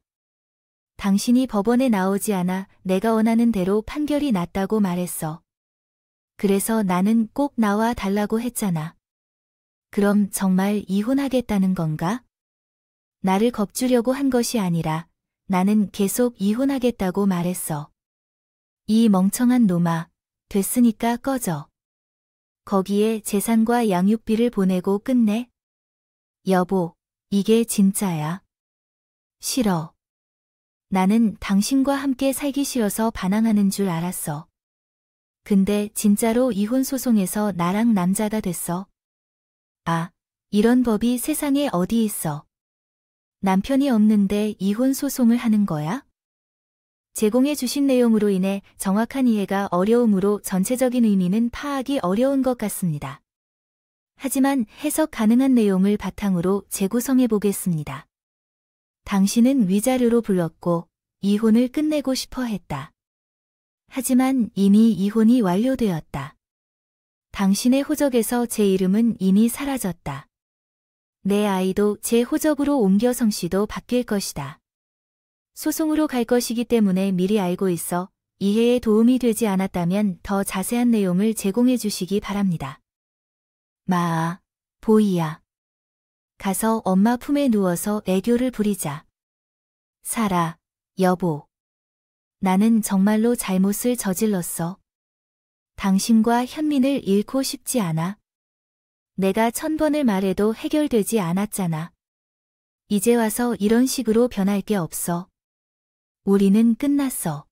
[SPEAKER 1] 당신이 법원에 나오지 않아 내가 원하는 대로 판결이 났다고 말했어. 그래서 나는 꼭 나와 달라고 했잖아. 그럼 정말 이혼하겠다는 건가? 나를 겁주려고 한 것이 아니라 나는 계속 이혼하겠다고 말했어. 이 멍청한 놈아, 됐으니까 꺼져. 거기에 재산과 양육비를 보내고 끝내? 여보, 이게 진짜야. 싫어. 나는 당신과 함께 살기 싫어서 반항하는 줄 알았어. 근데 진짜로 이혼 소송에서 나랑 남자가 됐어. 이런 법이 세상에 어디 있어. 남편이 없는데 이혼 소송을 하는 거야? 제공해 주신 내용으로 인해 정확한 이해가 어려우므로 전체적인 의미는 파악이 어려운 것 같습니다. 하지만 해석 가능한 내용을 바탕으로 재구성해 보겠습니다. 당신은 위자료로 불렀고 이혼을 끝내고 싶어 했다. 하지만 이미 이혼이 완료되었다. 당신의 호적에서 제 이름은 이미 사라졌다. 내 아이도 제 호적으로 옮겨 성씨도 바뀔 것이다. 소송으로 갈 것이기 때문에 미리 알고 있어 이해에 도움이 되지 않았다면 더 자세한 내용을 제공해 주시기 바랍니다. 보이야. 가서 엄마 품에 누워서 애교를 부리자. 살아, 여보. 나는 정말로 잘못을 저질렀어. 당신과 현민을 잃고 싶지 않아. 내가 1000번을 말해도 해결되지 않았잖아. 이제 와서 이런 식으로 변할 게 없어. 우리는 끝났어.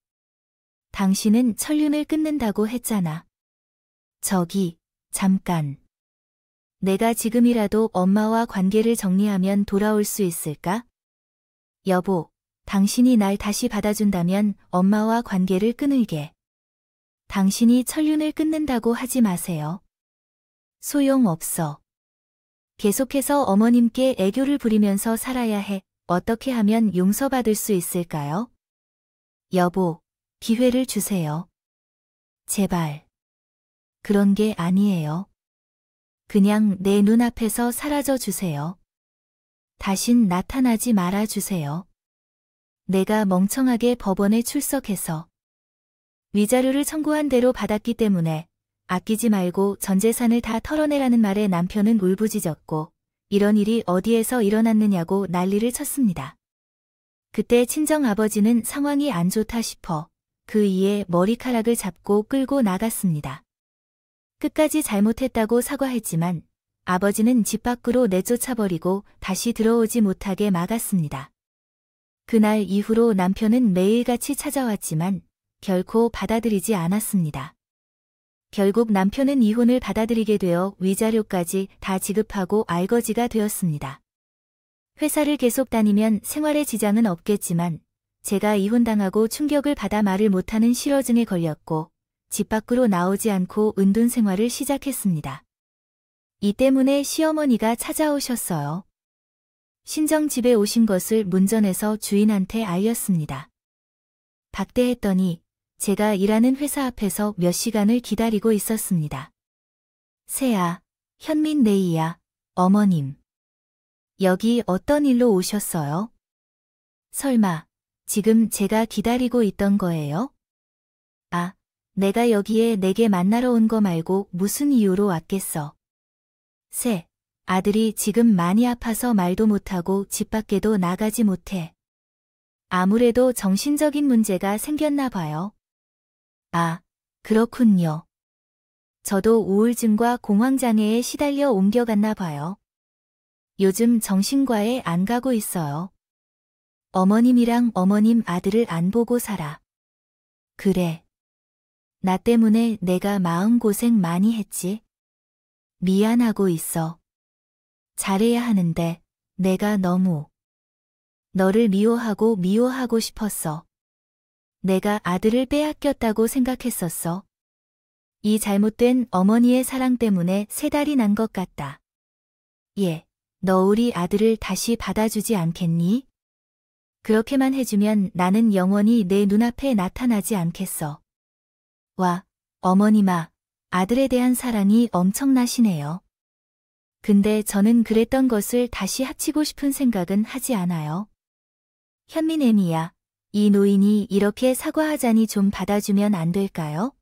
[SPEAKER 1] 당신은 천륜을 끊는다고 했잖아. 잠깐. 내가 지금이라도 엄마와 관계를 정리하면 돌아올 수 있을까? 여보, 당신이 날 다시 받아준다면 엄마와 관계를 끊을게. 당신이 천륜을 끊는다고 하지 마세요. 소용없어. 계속해서 어머님께 애교를 부리면서 살아야 해. 어떻게 하면 용서받을 수 있을까요? 여보, 기회를 주세요. 제발. 그런 게 아니에요. 그냥 내 눈앞에서 사라져 주세요. 다신 나타나지 말아 주세요. 내가 멍청하게 법원에 출석해서 위자료를 청구한 대로 받았기 때문에 아끼지 말고 전 재산을 다 털어내라는 말에 남편은 울부짖었고 이런 일이 어디에서 일어났느냐고 난리를 쳤습니다. 그때 친정아버지는 상황이 안 좋다 싶어 그 이에 머리카락을 잡고 끌고 나갔습니다. 끝까지 잘못했다고 사과했지만 아버지는 집 밖으로 내쫓아버리고 다시 들어오지 못하게 막았습니다. 그날 이후로 남편은 매일같이 찾아왔지만 결코 받아들이지 않았습니다. 결국 남편은 이혼을 받아들이게 되어 위자료까지 다 지급하고 알거지가 되었습니다. 회사를 계속 다니면 생활에 지장은 없겠지만 제가 이혼당하고 충격을 받아 말을 못하는 실어증에 걸렸고 집 밖으로 나오지 않고 은둔 생활을 시작했습니다. 이 때문에 시어머니가 찾아오셨어요. 신정집에 오신 것을 문전에서 주인한테 알렸습니다. 박대했더니 제가 일하는 회사 앞에서 몇 시간을 기다리고 있었습니다. 세아, 현민 네이야, 어머님. 여기 어떤 일로 오셨어요? 설마 지금 제가 기다리고 있던 거예요? 아, 내가 여기에 내게 만나러 온 거 말고 무슨 이유로 왔겠어. 세, 아들이 지금 많이 아파서 말도 못하고 집 밖에도 나가지 못해. 아무래도 정신적인 문제가 생겼나 봐요. 아, 그렇군요. 저도 우울증과 공황장애에 시달려 옮겨갔나 봐요. 요즘 정신과에 안 가고 있어요. 어머님이랑 어머님 아들을 안 보고 살아. 그래. 나 때문에 내가 마음고생 많이 했지. 미안하고 있어. 잘해야 하는데 내가 너무 너를 미워하고 싶었어. 내가 아들을 빼앗겼다고 생각했었어. 이 잘못된 어머니의 사랑 때문에 세 달이 난 것 같다. 예, 너 우리 아들을 다시 받아주지 않겠니? 그렇게만 해주면 나는 영원히 내 눈앞에 나타나지 않겠어. 와, 어머님아, 아들에 대한 사랑이 엄청나시네요. 근데 저는 그랬던 것을 다시 합치고 싶은 생각은 하지 않아요. 현민애미야, 이 노인이 이렇게 사과하자니 좀 받아주면 안 될까요?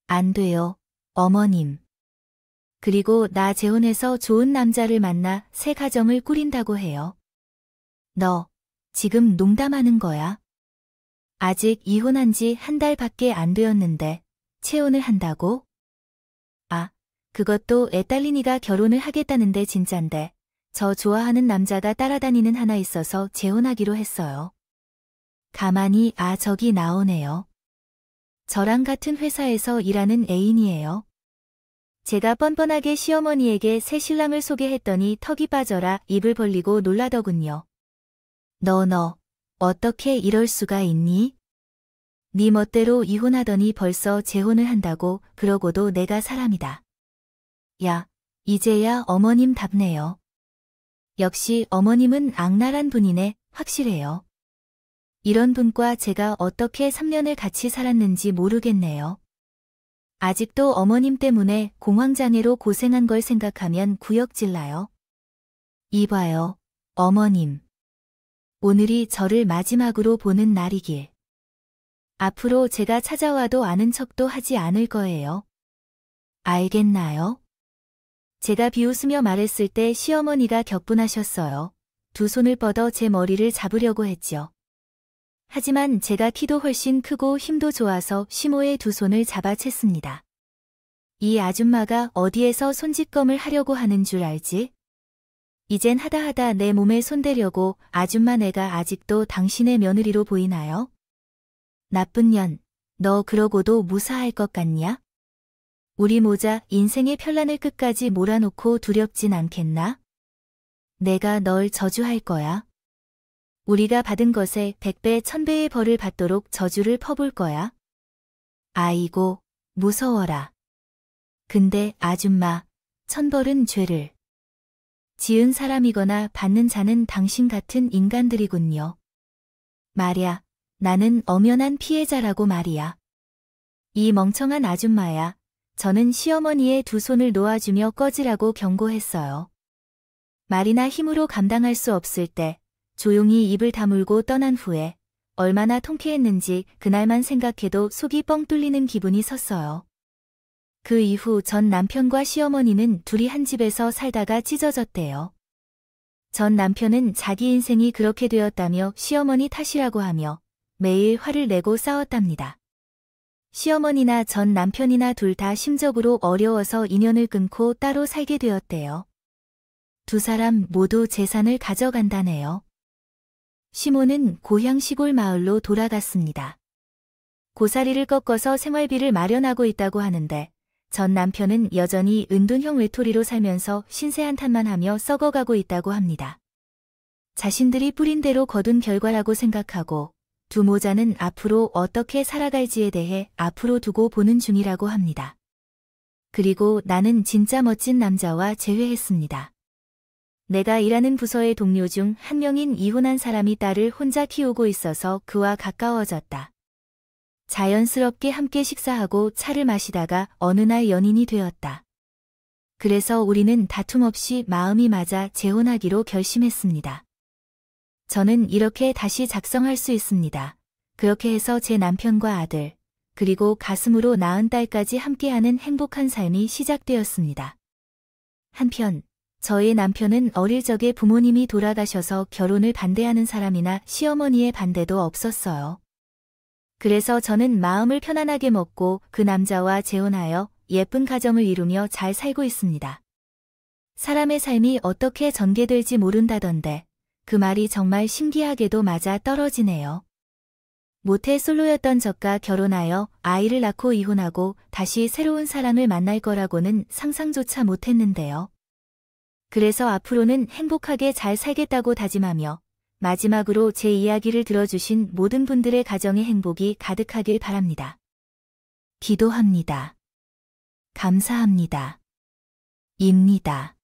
[SPEAKER 1] 안 돼요, 어머님. 그리고 나 재혼해서 좋은 남자를 만나 새 가정을 꾸린다고 해요. 너 지금 농담하는 거야? 아직 이혼한 지 한 달밖에 안 되었는데 채혼을 한다고? 아, 그것도 애딸린이가 결혼을 하겠다는데 진짠데 저 좋아하는 남자가 따라다니는 하나 있어서 재혼하기로 했어요. 가만히 저기 나오네요. 저랑 같은 회사에서 일하는 애인이에요. 제가 뻔뻔하게 시어머니에게 새 신랑을 소개했더니 턱이 빠져라 입을 벌리고 놀라더군요. 너 어떻게 이럴 수가 있니? 네 멋대로 이혼하더니 벌써 재혼을 한다고 그러고도 내가 사람이다. 야, 이제야 어머님 답네요. 역시 어머님은 악랄한 분이네, 확실해요. 이런 분과 제가 어떻게 3년을 같이 살았는지 모르겠네요. 아직도 어머님 때문에 공황장애로 고생한 걸 생각하면 구역질 나요. 이봐요, 어머님. 오늘이 저를 마지막으로 보는 날이길. 앞으로 제가 찾아와도 아는 척도 하지 않을 거예요. 알겠나요? 제가 비웃으며 말했을 때 시어머니가 격분하셨어요. 두 손을 뻗어 제 머리를 잡으려고 했죠. 하지만 제가 키도 훨씬 크고 힘도 좋아서 시모의 두 손을 잡아챘습니다. 이 아줌마가 어디에서 손짓검을 하려고 하는 줄 알지? 이젠 하다 내 몸에 손대려고 아줌마 내가 아직도 당신의 며느리로 보이나요? 나쁜 년, 너 그러고도 무사할 것 같냐? 우리 모자 인생의 편란을 끝까지 몰아놓고 두렵진 않겠나? 내가 널 저주할 거야. 우리가 받은 것에 100배 1000배의 벌을 받도록 저주를 퍼볼 거야. 아이고, 무서워라. 근데 아줌마, 천벌은 죄를 지은 사람이거나 받는 자는 당신 같은 인간들이군요. 말야, 나는 엄연한 피해자라고 말이야. 이 멍청한 아줌마야. 저는 시어머니의 두 손을 놓아주며 꺼지라고 경고했어요. 말이나 힘으로 감당할 수 없을 때 조용히 입을 다물고 떠난 후에 얼마나 통쾌했는지 그날만 생각해도 속이 뻥 뚫리는 기분이 섰어요. 그 이후 전 남편과 시어머니는 둘이 한 집에서 살다가 찢어졌대요. 전 남편은 자기 인생이 그렇게 되었다며 시어머니 탓이라고 하며 매일 화를 내고 싸웠답니다. 시어머니나 전 남편이나 둘 다 심적으로 어려워서 인연을 끊고 따로 살게 되었대요. 두 사람 모두 재산을 가져간다네요. 시모는 고향 시골 마을로 돌아갔습니다. 고사리를 꺾어서 생활비를 마련하고 있다고 하는데 전 남편은 여전히 은둔형 외톨이로 살면서 신세 한탄만 하며 썩어가고 있다고 합니다. 자신들이 뿌린 대로 거둔 결과라고 생각하고 두 모자는 앞으로 어떻게 살아갈지에 대해 앞으로 두고 보는 중이라고 합니다. 그리고 나는 진짜 멋진 남자와 재회했습니다. 내가 일하는 부서의 동료 중 한 명인 이혼한 사람이 딸을 혼자 키우고 있어서 그와 가까워졌다. 자연스럽게 함께 식사하고 차를 마시다가 어느 날 연인이 되었다. 그래서 우리는 다툼 없이 마음이 맞아 재혼하기로 결심했습니다. 저는 이렇게 다시 작성할 수 있습니다. 그렇게 해서 제 남편과 아들, 그리고 가슴으로 낳은 딸까지 함께하는 행복한 삶이 시작되었습니다. 한편, 저의 남편은 어릴 적에 부모님이 돌아가셔서 결혼을 반대하는 사람이나 시어머니의 반대도 없었어요. 그래서 저는 마음을 편안하게 먹고 그 남자와 재혼하여 예쁜 가정을 이루며 잘 살고 있습니다. 사람의 삶이 어떻게 전개될지 모른다던데 그 말이 정말 신기하게도 맞아 떨어지네요. 모태 솔로였던 저가 결혼하여 아이를 낳고 이혼하고 다시 새로운 사람을 만날 거라고는 상상조차 못했는데요. 그래서 앞으로는 행복하게 잘 살겠다고 다짐하며 마지막으로 제 이야기를 들어주신 모든 분들의 가정에 행복이 가득하길 바랍니다. 기도합니다. 감사합니다. 입니다.